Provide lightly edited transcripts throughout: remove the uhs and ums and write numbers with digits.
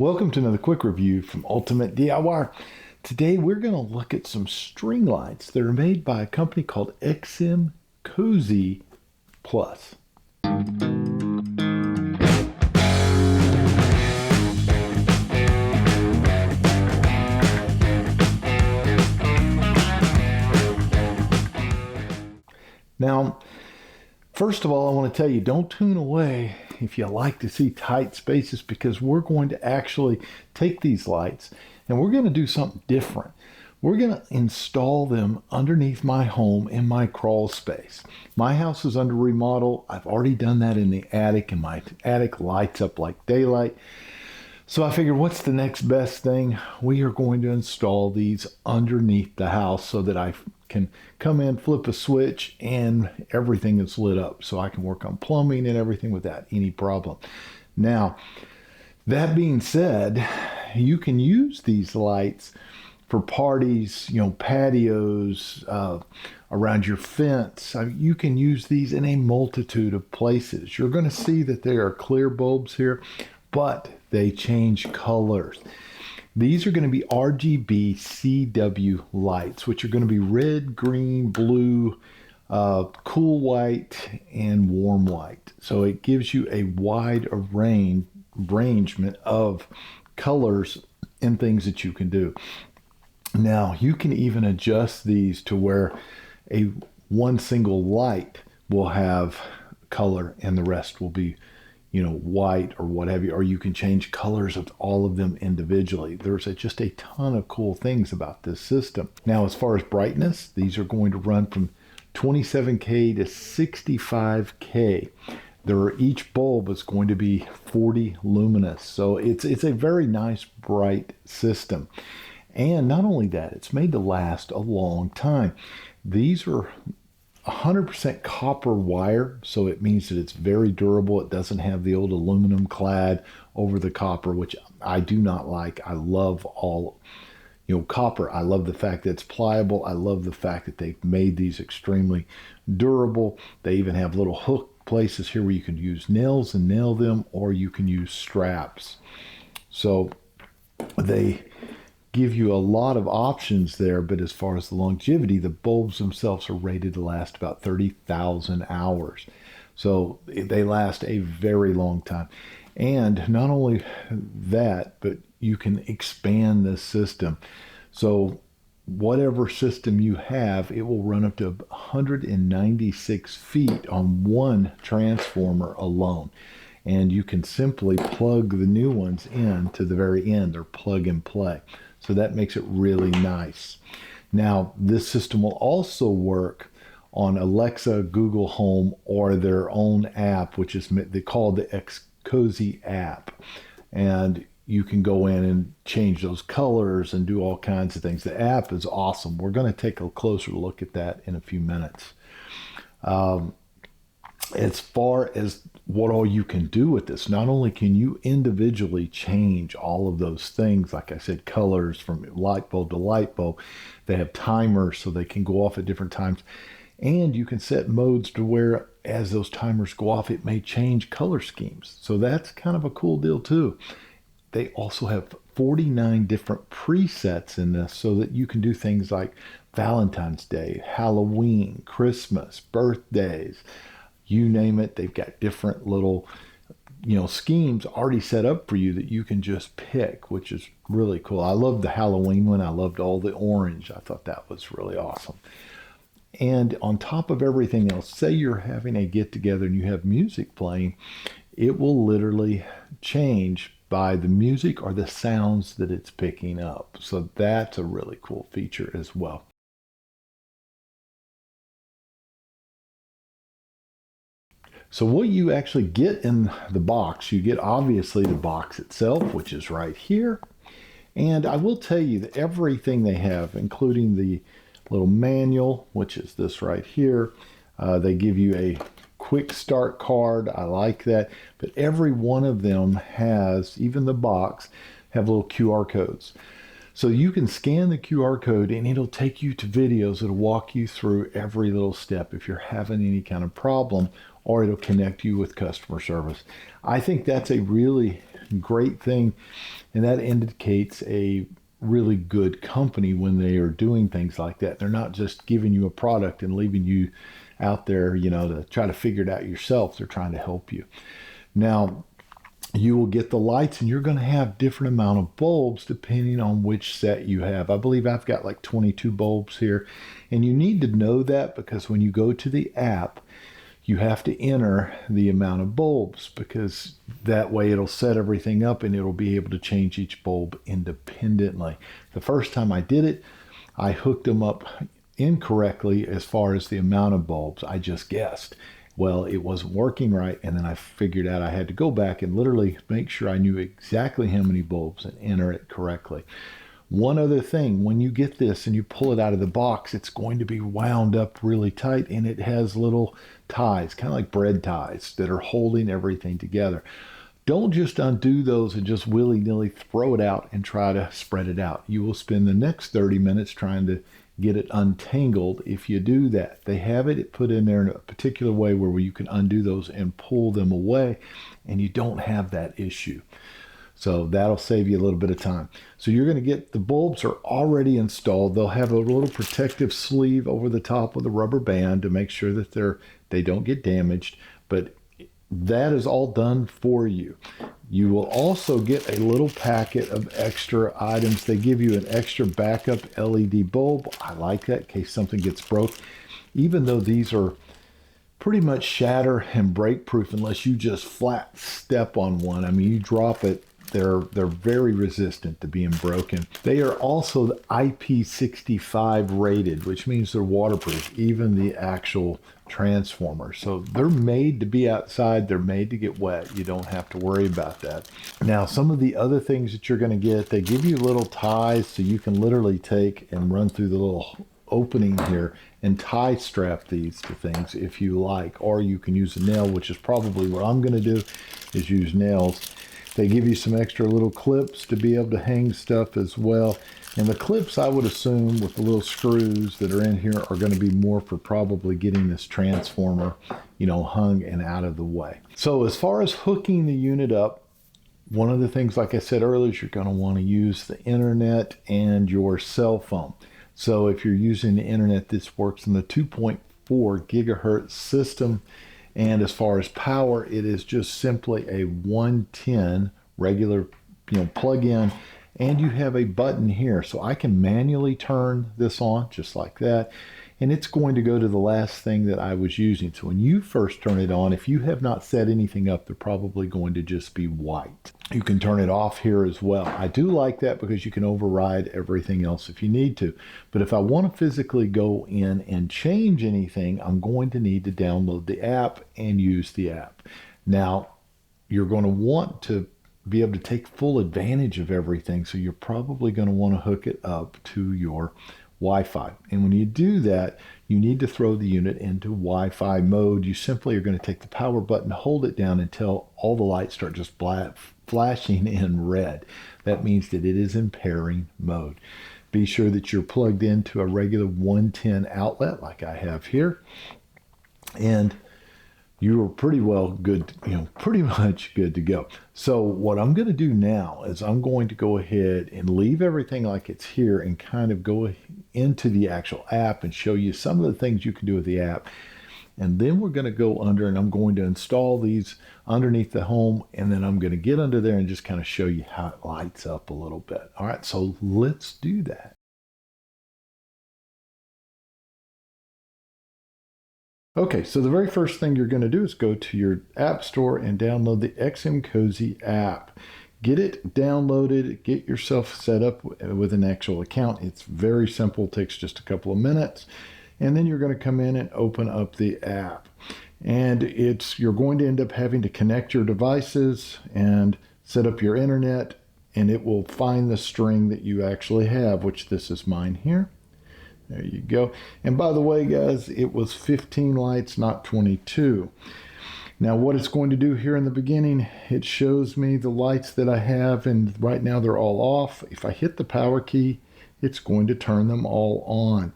Welcome to another quick review from Ultimate DIY. Today we're going to look at some string lights that are made by a company called XMcosy Plus. Now, first of all, I want to tell you, don't tune away if you like to see tight spaces, because we're going to actually take these lights and we're going to do something different. We're going to install them underneath my home in my crawl space. My house is under remodel. I've already done that in the attic, and my attic lights up like daylight. So I figured, what's the next best thing? We are going to install these underneath the house so that I can come in, flip a switch, and everything is lit up. So I can work on plumbing and everything without any problem. Now, that being said, you can use these lights for parties, patios, around your fence. You can use these in a multitude of places. You're going to see that there are clear bulbs here, but they change colors. These are going to be RGBCW lights, which are going to be red, green, blue, cool white, and warm white. So it gives you a wide arrangement of colors and things that you can do. Now, you can even adjust these to where one single light will have color and the rest will be white or what have you, or you can change colors of all of them individually. There's just a ton of cool things about this system. Now, as far as brightness, these are going to run from 27K to 65K. Each bulb is going to be 40 luminous. So it's a very nice, bright system. And not only that, it's made to last a long time. These are 100% copper wire, so it means that it's very durable. It doesn't have the old aluminum clad over the copper, which I do not like. I love copper. I love the fact that it's pliable. I love the fact that they've made these extremely durable. They even have little hook places here where you can use nails and nail them, or you can use straps. So they give you a lot of options there, but as far as the longevity, the bulbs themselves are rated to last about 30,000 hours. So they last a very long time. And not only that, but you can expand this system. So whatever system you have, it will run up to 196 feet on one transformer alone. And you can simply plug the new ones in to the very end, or plug and play. So that makes it really nice. Now, this system will also work on Alexa, Google Home, or their own app, which is called the XMcosy App. And you can go in and change those colors and do all kinds of things. The app is awesome. We're going to take a closer look at that in a few minutes. As far as what all you can do with this, not only can you individually change all of those things, like I said, colors from light bulb to light bulb. They have timers so they can go off at different times. And you can set modes to where as those timers go off, it may change color schemes. So that's kind of a cool deal too. They also have 49 different presets in this so that you can do things like Valentine's Day, Halloween, Christmas, birthdays. You name it, they've got different little, schemes already set up for you that you can just pick, which is really cool. I loved the Halloween one. I loved all the orange. I thought that was really awesome. And on top of everything else, say you're having a get together and you have music playing, it will literally change by the music or the sounds that it's picking up. So that's a really cool feature as well. So what you actually get in the box, you get obviously the box itself, which is right here. And I will tell you that everything they have, including the little manual, which is this right here, they give you a quick start card. I like that. But every one of them has, even the box, have little QR codes. So you can scan the QR code and it'll take you to videos. It'll walk you through every little step if you're having any kind of problem, or it'll connect you with customer service. I think that's a really great thing, and that indicates a really good company when they are doing things like that. They're not just giving you a product and leaving you out there, to try to figure it out yourself. They're trying to help you. Now, you will get the lights, and you're going to have different amount of bulbs depending on which set you have. I believe I've got like 22 bulbs here, and you need to know that because when you go to the app, you have to enter the amount of bulbs, because that way it'll set everything up and it'll be able to change each bulb independently. The first time I did it, I hooked them up incorrectly as far as the amount of bulbs. I just guessed. Well, it wasn't working right, and then I figured out I had to go back and literally make sure I knew exactly how many bulbs and enter it correctly. One other thing, when you get this and you pull it out of the box, it's going to be wound up really tight, and it has little ties, kind of like bread ties, that are holding everything together. Don't just undo those and just willy-nilly throw it out and try to spread it out. You will spend the next 30 minutes trying to get it untangled if you do that. They have it put in there in a particular way where you can undo those and pull them away, and you don't have that issue. So that'll save you a little bit of time. So you're going to get, the bulbs are already installed. They'll have a little protective sleeve over the top with a rubber band to make sure that they don't get damaged, but that is all done for you. You will also get a little packet of extra items. They give you an extra backup LED bulb. I like that in case something gets broke. Even though these are pretty much shatter and break proof unless you just flat step on one. I mean, you drop it, they're very resistant to being broken. They are also the IP65 rated, which means they're waterproof, even the actual transformer. So they're made to be outside. They're made to get wet. You don't have to worry about that. Now, some of the other things that you're going to get, they give you little ties so you can literally take and run through the little opening here and tie strap these to things if you like, or you can use a nail, which is probably what I'm going to do, is use nails. They give you some extra little clips to be able to hang stuff as well. And the clips, I would assume, with the little screws that are in here, are going to be more for probably getting this transformer, hung and out of the way. So as far as hooking the unit up, one of the things, like I said earlier, is you're going to want to use the internet and your cell phone. So if you're using the internet, this works in the 2.4 gigahertz system. And as far as power, it is just simply a 110 regular, plug in, and you have a button here. So I can manually turn this on just like that. And it's going to go to the last thing that I was using. So when you first turn it on, if you have not set anything up, they're probably going to just be white. You can turn it off here as well. I do like that because you can override everything else if you need to. But if I want to physically go in and change anything, I'm going to need to download the app and use the app. Now, you're going to want to be able to take full advantage of everything. So you're probably going to want to hook it up to your Wi-Fi. And when you do that, you need to throw the unit into Wi-Fi mode. You simply are going to take the power button, hold it down until all the lights start just flashing in red. That means that it is in pairing mode. Be sure that you're plugged into a regular 110 outlet like I have here. And you are pretty well good, pretty much good to go. So what I'm going to do now is I'm going to go ahead and leave everything like it's here and kind of go into the actual app and show you some of the things you can do with the app. And then we're going to go under and I'm going to install these underneath the home. And then I'm going to get under there and just kind of show you how it lights up a little bit. All right, so let's do that. Okay, so the very first thing you're going to do is go to your app store and download the XMcosy app. Get it downloaded, get yourself set up with an actual account. It's very simple, takes just a couple of minutes. And then you're going to come in and open up the app. And you're going to end up having to connect your devices and set up your internet, and it will find the string that you actually have, which this is mine here. There you go. And by the way, guys, it was 15 lights, not 22. Now, what it's going to do here in the beginning, it shows me the lights that I have, and right now they're all off. If I hit the power key, it's going to turn them all on.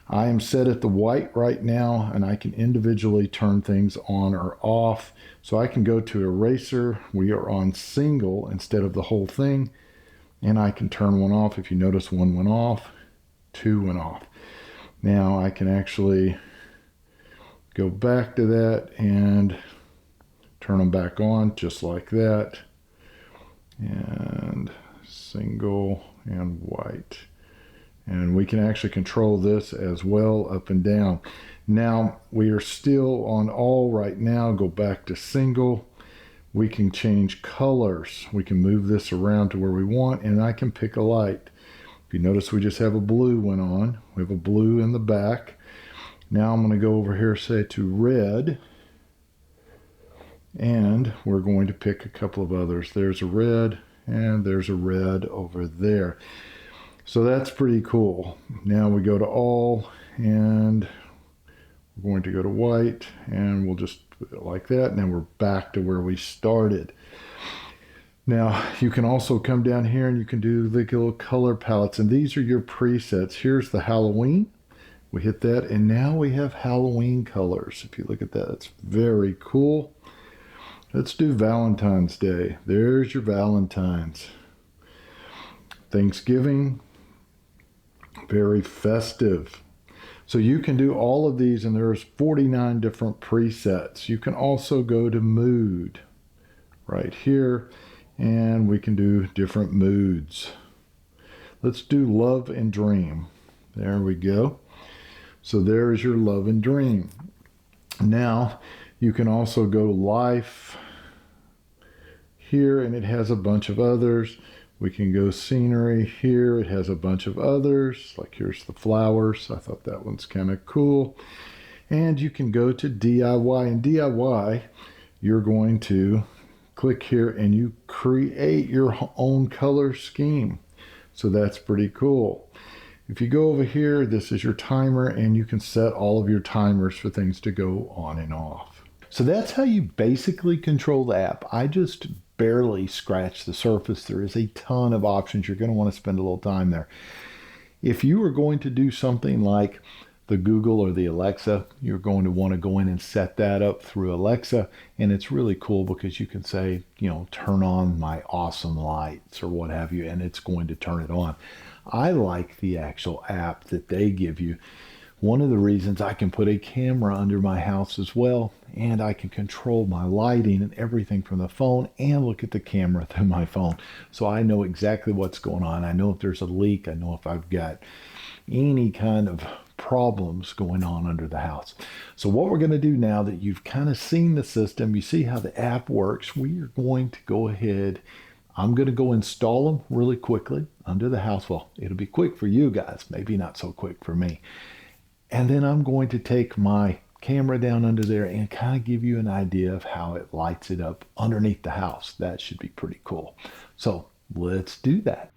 I am set at the white right now, and I can individually turn things on or off. So I can go to eraser. We are on single instead of the whole thing, and I can turn one off. If you notice, one went off, two went off. Now I can actually go back to that and turn them back on just like that. And single and white. And we can actually control this as well, up and down. Now we are still on all right now. Go back to single. We can change colors. We can move this around to where we want, and I can pick a light. If you notice, we just have a blue one on. We have a blue in the back. Now I'm going to go over here, say to red, and we're going to pick a couple of others. There's a red, and there's a red over there. So that's pretty cool. Now we go to all, and we're going to go to white, and we'll just put it like that. And then we're back to where we started. Now you can also come down here and you can do the little color palettes, and these are your presets. Here's the Halloween. We hit that, and now we have Halloween colors. If you look at that, it's very cool. Let's do Valentine's Day. There's your Valentine's. Thanksgiving. Very festive. So you can do all of these, and there's 49 different presets. You can also go to mood right here, and we can do different moods. Let's do love and dream. There we go. So there's your love and dream. Now you can also go life here, and it has a bunch of others. We can go scenery here. It has a bunch of others. Like here's the flowers. I thought that one's kind of cool. And you can go to DIY. And DIY, you're going to click here and you create your own color scheme. So that's pretty cool. If you go over here, this is your timer, and you can set all of your timers for things to go on and off. So that's how you basically control the app. I just barely scratched the surface. There is a ton of options. You're going to want to spend a little time there. If you are going to do something like the Google or the Alexa, you're going to want to go in and set that up through Alexa. And it's really cool because you can say, you know, turn on my awesome lights or what have you, and it's going to turn it on. I like the actual app that they give you. One of the reasons, I can put a camera under my house as well, and I can control my lighting and everything from the phone and look at the camera through my phone. So I know exactly what's going on. I know if there's a leak. I know if I've got any kind of problems going on under the house. So what we're going to do now that you've kind of seen the system, you see how the app works, we are going to go ahead. I'm going to go install them really quickly under the house. Well, it'll be quick for you guys, maybe not so quick for me. And then I'm going to take my camera down under there and kind of give you an idea of how it lights it up underneath the house. That should be pretty cool. So let's do that.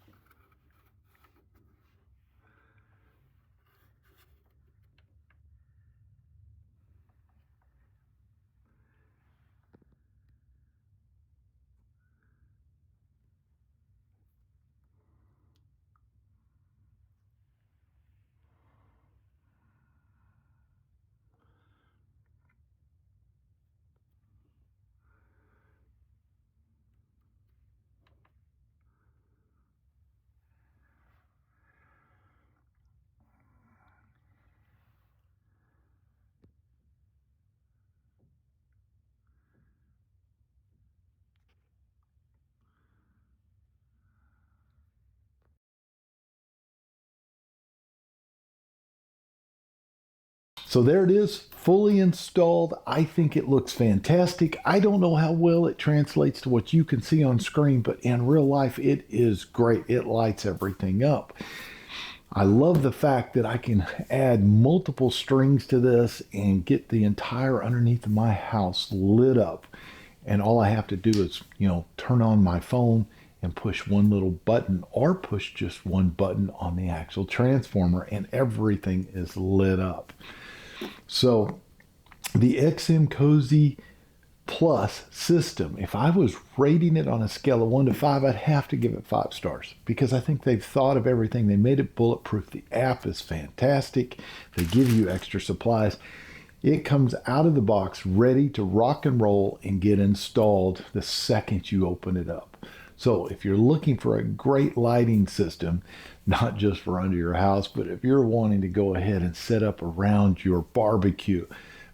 So there it is, fully installed. I think it looks fantastic. I don't know how well it translates to what you can see on screen, but in real life, it is great. It lights everything up. I love the fact that I can add multiple strings to this and get the entire underneath of my house lit up. And all I have to do is, turn on my phone and push one little button, or push just one button on the actual transformer, and everything is lit up. So the XMcosy plus system. If I was rating it on a scale of 1 to 5, I'd have to give it 5 stars because I think they've thought of everything. They made it bulletproof. The app is fantastic. They give you extra supplies. It comes out of the box ready to rock and roll and get installed the second you open it up. So if you're looking for a great lighting system, not just for under your house, but if you're wanting to go ahead and set up around your barbecue,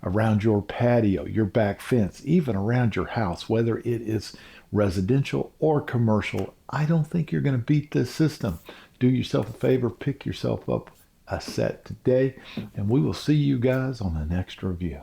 around your patio, your back fence, even around your house, whether it is residential or commercial, I don't think you're going to beat this system. Do yourself a favor, pick yourself up a set today, and we will see you guys on the next review.